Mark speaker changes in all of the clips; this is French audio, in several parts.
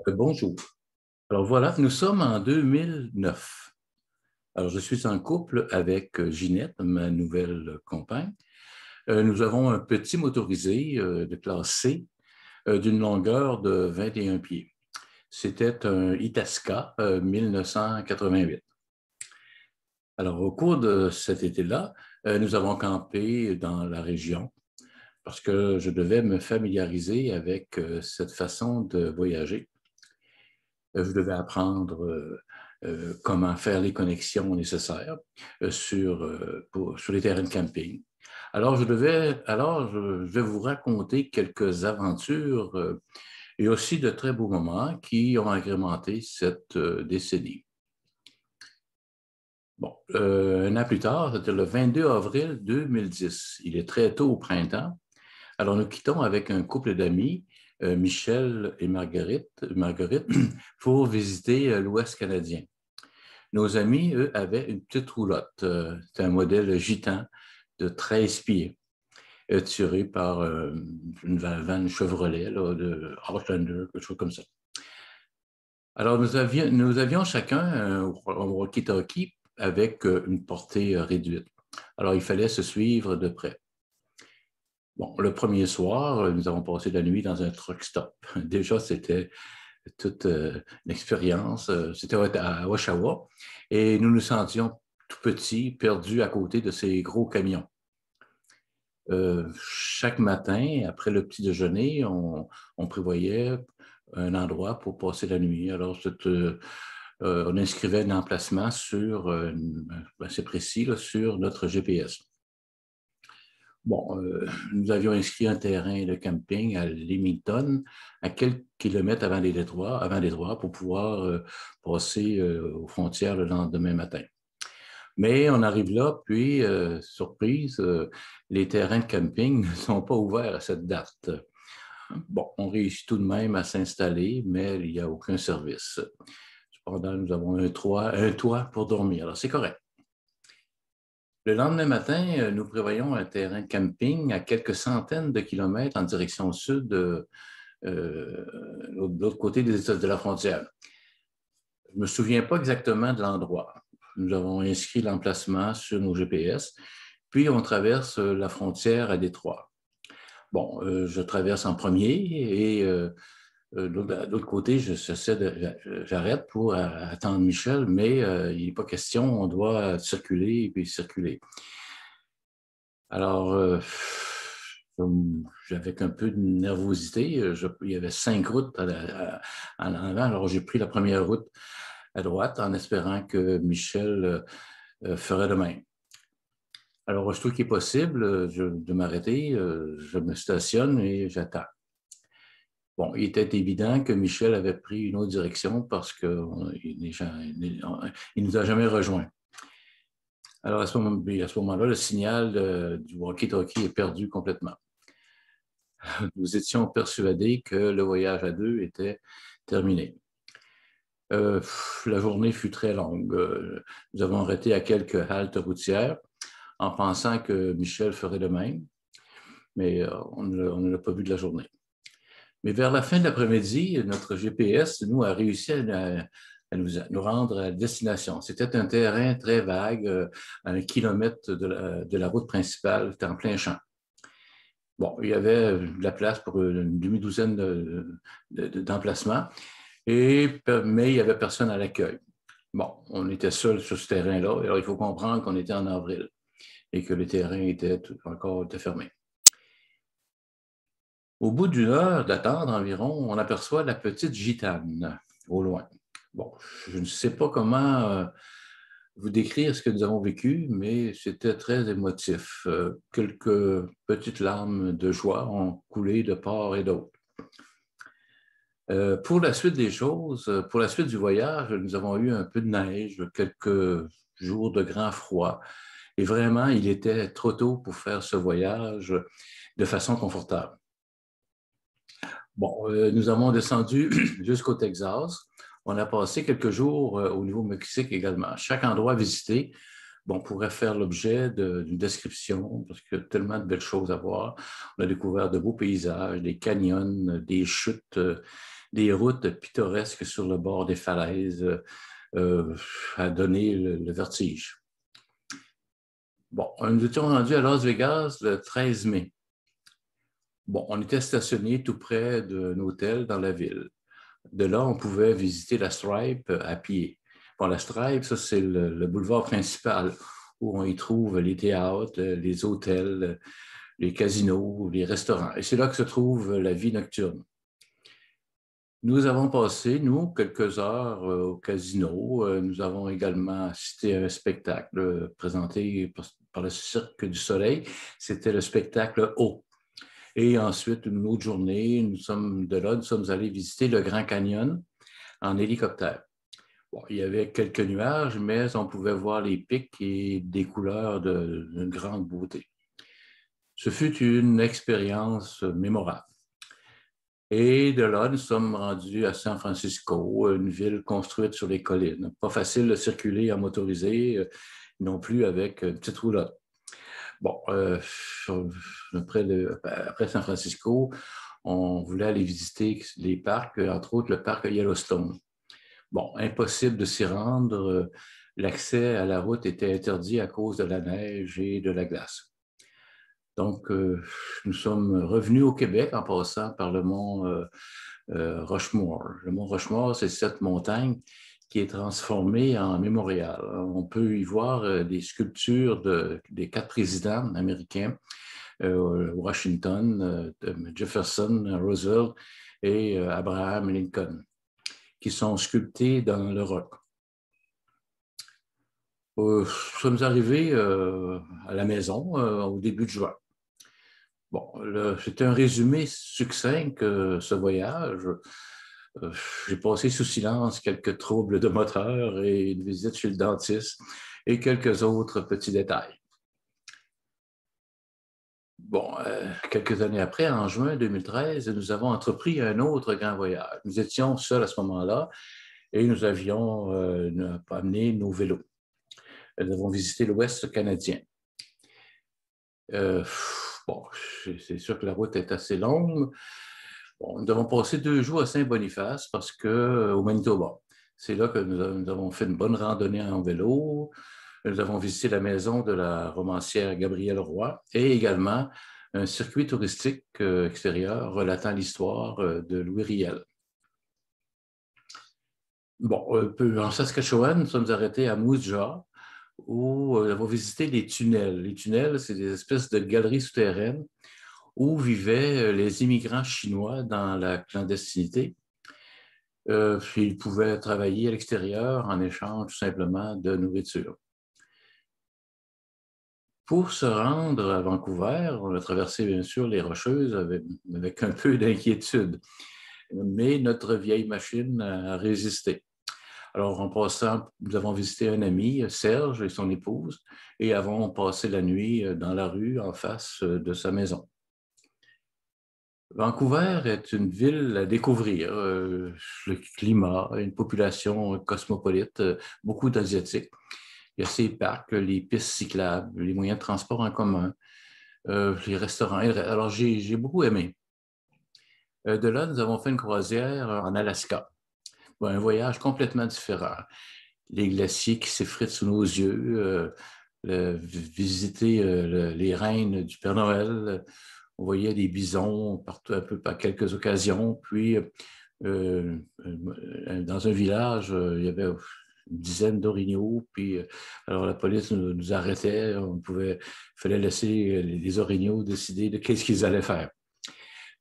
Speaker 1: Bonjour. Alors voilà, nous sommes en 2009. Alors je suis en couple avec Ginette, ma nouvelle compagne. Nous avons un petit motorisé de classe C d'une longueur de 21 pieds. C'était un Itasca 1988. Alors au cours de cet été-là, nous avons campé dans la région parce que je devais me familiariser avec cette façon de voyager. Je devais apprendre comment faire les connexions nécessaires sur les terrains de camping. Alors, je vais vous raconter quelques aventures et aussi de très beaux moments qui ont agrémenté cette décennie. Bon, un an plus tard, c'était le 22 avril 2010. Il est très tôt au printemps. Alors, nous quittons avec un couple d'amis, Michel et Marguerite, pour visiter l'Ouest canadien. Nos amis, eux, avaient une petite roulotte. C'était un modèle gitan de 13 pieds, tiré par une vanne Chevrolet là, de Outlander, quelque chose comme ça. Alors, nous avions chacun un walkie-talkie avec une portée réduite. Alors, il fallait se suivre de près. Bon, le premier soir, nous avons passé la nuit dans un truck stop. Déjà, c'était toute une expérience. C'était à Oshawa et nous nous sentions tout petits, perdus à côté de ces gros camions. Chaque matin, après le petit déjeuner, on prévoyait un endroit pour passer la nuit. Alors, on inscrivait un emplacement assez précis là, sur notre GPS. Bon, nous avions inscrit un terrain de camping à Leamington, à quelques kilomètres avant Détroit pour pouvoir passer aux frontières le lendemain matin. Mais on arrive là, puis, surprise, les terrains de camping ne sont pas ouverts à cette date. Bon, on réussit tout de même à s'installer, mais il n'y a aucun service. Cependant, nous avons un toit pour dormir, alors c'est correct. Le lendemain matin, nous prévoyons un terrain de camping à quelques centaines de kilomètres en direction sud, de l'autre côté de la frontière. Je ne me souviens pas exactement de l'endroit. Nous avons inscrit l'emplacement sur nos GPS, puis on traverse la frontière à Détroit. Bon, je traverse en premier et de l'autre côté, j'arrête pour attendre Michel, mais il n'est pas question, on doit circuler et puis circuler. Alors, avec un peu de nervosité, il y avait 5 routes en avant. Alors, j'ai pris la première route à droite en espérant que Michel ferait de même. Alors, aussitôt qu'il est possible de m'arrêter, je me stationne et j'attends. Bon, il était évident que Michel avait pris une autre direction parce qu'il ne nous a jamais rejoints. Alors, à ce moment-là, le signal du walkie-talkie est perdu complètement. Nous étions persuadés que le voyage à deux était terminé. La journée fut très longue. Nous avons arrêté à quelques haltes routières en pensant que Michel ferait de même, mais on ne l'a pas vu de la journée. Mais vers la fin de l'après-midi, notre GPS, nous, a réussi à nous rendre à la destination. C'était un terrain très vague, à 1 kilomètre de la route principale, c'était en plein champ. Bon, il y avait de la place pour une demi-douzaine d'emplacements, mais il n'y avait personne à l'accueil. Bon, on était seuls sur ce terrain-là. Alors, il faut comprendre qu'on était en avril et que le terrain était encore fermé. Au bout d'une heure d'attendre environ, on aperçoit la petite gitane au loin. Bon, je ne sais pas comment vous décrire ce que nous avons vécu, mais c'était très émotif. Quelques petites larmes de joie ont coulé de part et d'autre. Pour la suite des choses, pour la suite du voyage, nous avons eu un peu de neige, quelques jours de grand froid. Et vraiment, il était trop tôt pour faire ce voyage de façon confortable. Bon, nous avons descendu jusqu'au Texas. On a passé quelques jours au Nouveau-Mexique également. Chaque endroit visité, bon, pourrait faire l'objet d'une description parce qu'il y a tellement de belles choses à voir. On a découvert de beaux paysages, des canyons, des chutes, des routes pittoresques sur le bord des falaises a donné le vertige. Bon, nous étions rendus à Las Vegas le 13 mai. Bon, on était stationné tout près d'un hôtel dans la ville. De là, on pouvait visiter la Stripe à pied. Bon, la Stripe, ça, c'est le boulevard principal où on y trouve les théâtres, les hôtels, les casinos, les restaurants. Et c'est là que se trouve la vie nocturne. Nous avons passé, nous, quelques heures au casino. Nous avons également assisté à un spectacle présenté par le Cirque du Soleil. C'était le spectacle O. Et ensuite, une autre journée, nous sommes allés visiter le Grand Canyon en hélicoptère. Bon, il y avait quelques nuages, mais on pouvait voir les pics et des couleurs d'une grande beauté. Ce fut une expérience mémorable. Et de là, nous sommes rendus à San Francisco, une ville construite sur les collines. Pas facile de circuler en motorisé, non plus avec une petite roulotte. Bon, après San Francisco, on voulait aller visiter les parcs, entre autres le parc Yellowstone. Bon, impossible de s'y rendre. L'accès à la route était interdit à cause de la neige et de la glace. Donc, nous sommes revenus au Québec en passant par le mont Rushmore. Le mont Rushmore, c'est cette montagne qui est transformée en mémorial. On peut y voir des sculptures des 4 présidents américains, Washington, Jefferson, Roosevelt et Abraham Lincoln, qui sont sculptés dans le roc. Nous sommes arrivés à la maison au début de juin. Bon, c'est un résumé succinct que ce voyage. J'ai passé sous silence quelques troubles de moteur et une visite chez le dentiste et quelques autres petits détails. Bon, quelques années après, en juin 2013, nous avons entrepris un autre grand voyage. Nous étions seuls à ce moment-là et nous avions amené nos vélos. Nous avons visité l'Ouest canadien. Bon, c'est sûr que la route est assez longue. Bon, nous avons passé 2 jours à Saint-Boniface au Manitoba. C'est là que nous avons fait une bonne randonnée en vélo. Nous avons visité la maison de la romancière Gabrielle Roy et également un circuit touristique extérieur relatant l'histoire de Louis Riel. Bon, en Saskatchewan, nous sommes arrêtés à Moose Jaw où nous avons visité les tunnels. Les tunnels, c'est des espèces de galeries souterraines où vivaient les immigrants chinois dans la clandestinité. Puis ils pouvaient travailler à l'extérieur en échange tout simplement de nourriture. Pour se rendre à Vancouver, on a traversé bien sûr les Rocheuses avec un peu d'inquiétude, mais notre vieille machine a résisté. Alors, en passant, nous avons visité un ami, Serge et son épouse, et avons passé la nuit dans la rue en face de sa maison. Vancouver est une ville à découvrir. Le climat, une population cosmopolite, beaucoup d'Asiatiques. Il y a ces parcs, les pistes cyclables, les moyens de transport en commun, les restaurants. Alors, j'ai beaucoup aimé. De là, nous avons fait une croisière en Alaska. Bon, un voyage complètement différent. Les glaciers qui s'effritent sous nos yeux, visiter les reines du Père Noël. On voyait des bisons partout, un peu à quelques occasions. Puis, dans un village, il y avait une dizaine d'orignaux. Puis, alors la police nous arrêtait. Il fallait laisser les orignaux décider de qu'est-ce qu'ils allaient faire.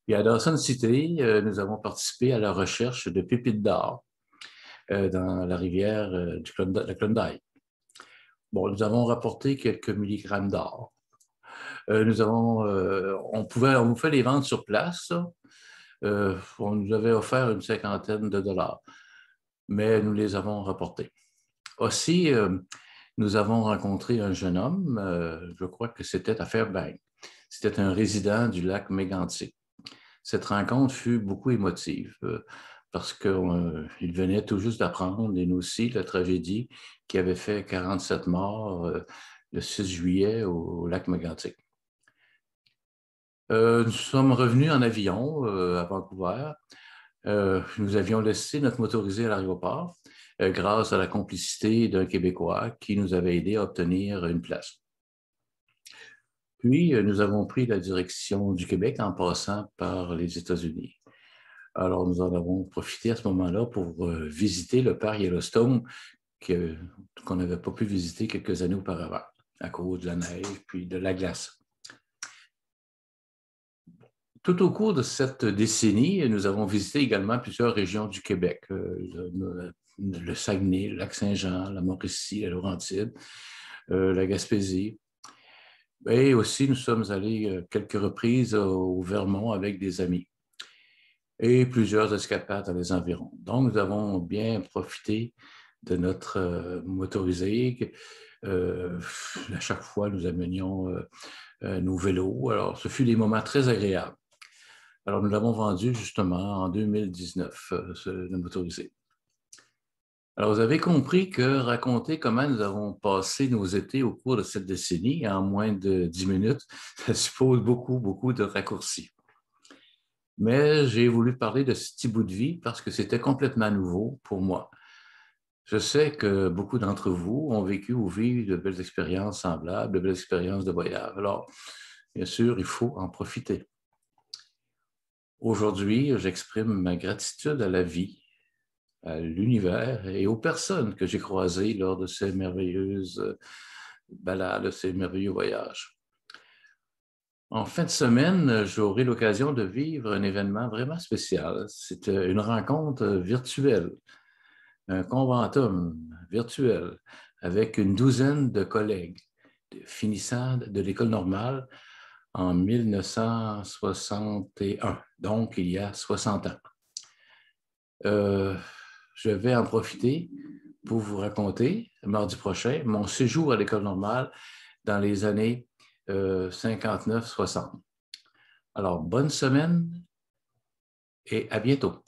Speaker 1: Puis à Dawson City, nous avons participé à la recherche de pépites d'or dans la rivière de Klondike. Bon, nous avons rapporté quelques milligrammes d'or. On fait les ventes sur place. On nous avait offert une 50aine de dollars, mais nous les avons rapportés. Aussi, nous avons rencontré un jeune homme, je crois que c'était à Fairbanks. C'était un résident du lac Mégantic. Cette rencontre fut beaucoup émotive parce qu'il venait tout juste d'apprendre, et nous aussi, la tragédie qui avait fait 47 morts le 6 juillet au lac Mégantic. Nous sommes revenus en avion à Vancouver Nous avions laissé notre motorisé à l'aéroport grâce à la complicité d'un Québécois qui nous avait aidé à obtenir une place. Puis, nous avons pris la direction du Québec en passant par les États-Unis. Alors, nous en avons profité à ce moment-là pour visiter le parc Yellowstone qu'on n'avait pas pu visiter quelques années auparavant à cause de la neige puis de la glace. Tout au cours de cette décennie, nous avons visité également plusieurs régions du Québec, le Saguenay, le Lac-Saint-Jean, la Mauricie, la Laurentide, la Gaspésie. Et aussi, nous sommes allés quelques reprises au Vermont avec des amis et plusieurs escapades dans les environs. Donc, nous avons bien profité de notre motorisé. À chaque fois, nous amenions nos vélos. Alors, ce fut des moments très agréables. Alors, nous l'avons vendu justement en 2019, le motorisé. Alors, vous avez compris que raconter comment nous avons passé nos étés au cours de cette décennie en moins de 10 minutes, ça suppose beaucoup, beaucoup de raccourcis. Mais j'ai voulu parler de ce petit bout de vie parce que c'était complètement nouveau pour moi. Je sais que beaucoup d'entre vous ont vécu ou vivent de belles expériences semblables, de belles expériences de voyage. Alors, bien sûr, il faut en profiter. Aujourd'hui, j'exprime ma gratitude à la vie, à l'univers et aux personnes que j'ai croisées lors de ces merveilleuses balades, ces merveilleux voyages. En fin de semaine, j'aurai l'occasion de vivre un événement vraiment spécial. C'est une rencontre virtuelle, un conventum virtuel avec une douzaine de collègues finissant de l'école normale en 1961, donc il y a 60 ans. Je vais en profiter pour vous raconter, mardi prochain, mon séjour à l'école normale dans les années 59-60. Alors, bonne semaine et à bientôt.